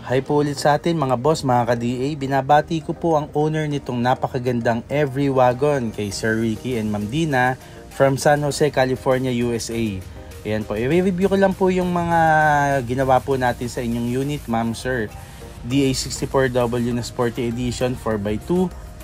Hi po ulit sa atin mga boss, mga ka-DA. Binabati ko po ang owner nitong napakagandang Every Wagon kay Sir Ricky and Ma'am Dina from San Jose, California, USA. Ayan po, i-review ko lang po yung mga ginawa po natin sa inyong unit, ma'am sir. DA64W na Sporty Edition 4x2,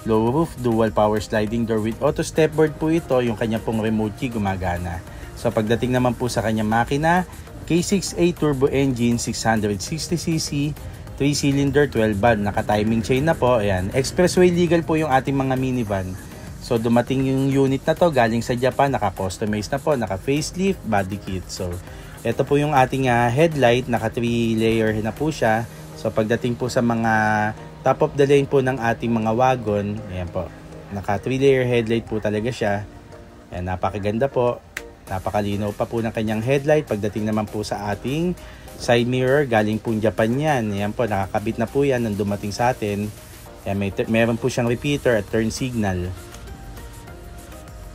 low roof, dual power sliding door with auto stepboard po ito. Yung kanya pong remote key gumagana. So pagdating naman po sa kanyang makina, K6A turbo engine, 660cc, 3-cylinder, 12 valve, naka-timing chain na po. Ayan, expressway legal po yung ating mga minivan. So dumating yung unit na to galing sa Japan, naka-customize na po, naka-facelift, body kit. So ito po yung ating headlight, naka 3 layer na po siya. So pagdating po sa mga top of the line po ng ating mga wagon, ayan po, naka 3 layer headlight po talaga siya. Ayan, napakaganda po. Napakalinaw pa po ng kanyang headlight. Pagdating naman po sa ating side mirror, galing po Japan yan. Ayan po, nakakabit na po yan nang dumating sa atin. Ayan, meron po siyang repeater at turn signal.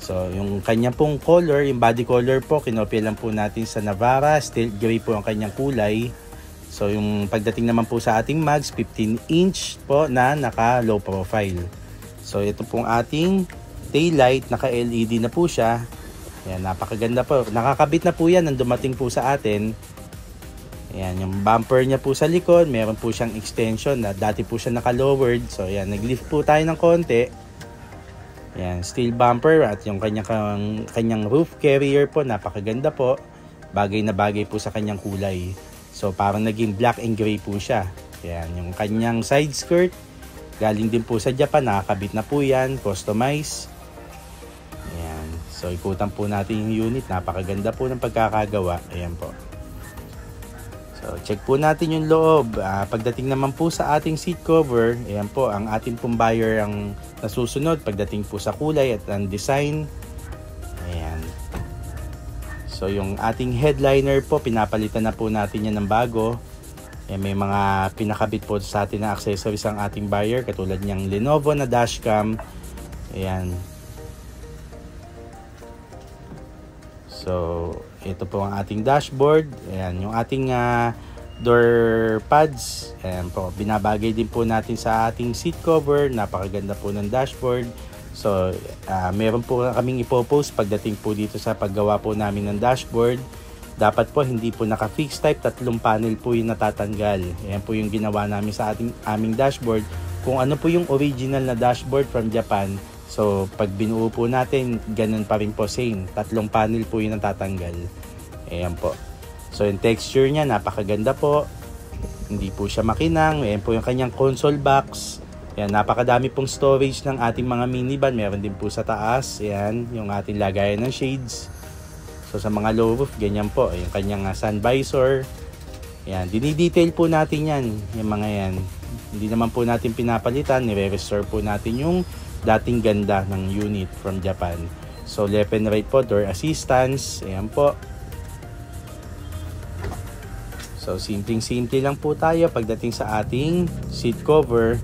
So, yung kanyang pong color, yung body color po, kinopya lang po natin sa Navara. Steel gray po ang kanyang kulay. So, yung pagdating naman po sa ating mags, 15-inch po na naka low profile. So, ito pong ating taillight, naka LED na po siya. Ayan, napakaganda po. Nakakabit na po yan nang dumating po sa atin. Ayan, yung bumper niya po sa likod, meron po siyang extension na dati po siya naka-lowered. So, ayan, nag-lift po tayo ng konti. Ayan, steel bumper at yung kanyang roof carrier po, napakaganda po. Bagay na bagay po sa kanyang kulay. So, parang naging black and gray po siya. Ayan, yung kanyang side skirt, galing din po sa Japan, nakakabit na po yan, customize. So ikutan po natin yung unit, napakaganda po ng pagkakagawa. Ayan po. So check po natin yung loob. Pagdating naman po sa ating seat cover, ayan po, ang ating pong buyer ang nasusunod pagdating po sa kulay at ang design. Ayan. So yung ating headliner po, pinapalitan na po natin yan ng bago. Ayan, may mga pinakabit po sa atin na accessories ang ating buyer, katulad niyang Lenovo na dashcam. Ayan. So, ito po ang ating dashboard. Ayan, yung ating door pads. Ayan po, binabagay din po natin sa ating seat cover. Napakaganda po ng dashboard. So, meron po kaming ipopost pagdating po dito sa paggawa po namin ng dashboard. Dapat po hindi po naka-fixed type, 3 panel po yung natatanggal. Ayan po yung ginawa namin sa aming dashboard. Kung ano po yung original na dashboard from Japan. So, pag binuo po natin, ganun pa rin po, same. 3 panel po yung natatanggal. Ayan po. So, yung texture niya, napakaganda po. Hindi po siya makinang. Ayan po yung kanyang console box. Ayan, napakadami pong storage ng ating mga minivan. Meron din po sa taas. Ayan, yung ating lagayan ng shades. So, sa mga low roof, ganyan po. Yung kanyang sun visor. Ayan, dinidetail po natin yan. Yung mga yan. Hindi naman po natin pinapalitan. Nire-restore po natin yung dating ganda ng unit from Japan. So left and right po, door assistance. Ayan po. So simpleng-simple lang po tayo pagdating sa ating seat cover.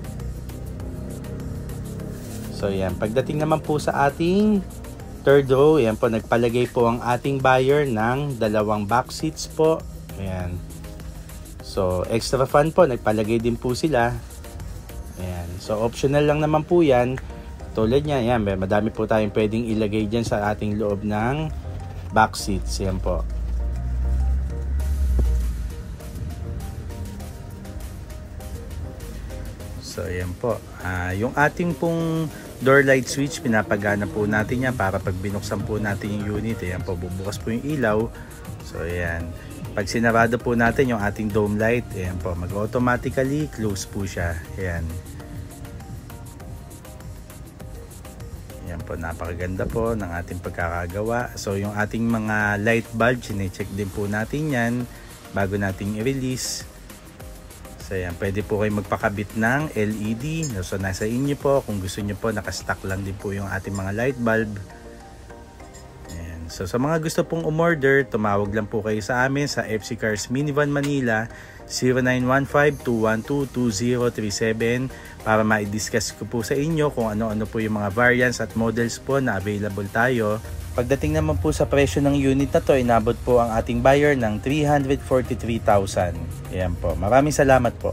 So ayan, pagdating naman po sa ating third row, ayan po, nagpalagay po ang ating buyer ng 2 back seats po. Ayan. So extra fan po, nagpalagay din po sila. Ayan. So optional lang naman po yan. Tulad niya, yan, madami po tayong pwedeng ilagay dyan sa ating loob ng back seats. Yan po. So, yan po. Yung ating pong door light switch, pinapagana po natin yan para pag binuksan po natin yung unit, yan po, bubukas po yung ilaw. So, yan. Pag sinarado po natin yung ating dome light, yan po, mag-automatically close po siya. Yan. Yan po, napakaganda po ng ating pagkakagawa. So yung ating mga light bulb, chine-check din po natin yan bago nating i-release. So yan, pwede po kayo magpakabit ng LED. So nasa inyo po, kung gusto nyo po, nakastock lang din po yung ating mga light bulb. Ayan. So sa mga gusto pong umorder, tumawag lang po kayo sa amin sa FC Cars Minivan Manila 0915-212-2037 para ma-discuss ko po sa inyo kung ano-ano po yung mga variants at models po na available tayo. Pagdating naman po sa presyo ng unit na to, inabot po ang ating buyer ng 343,000. Ayan po. Maraming salamat po.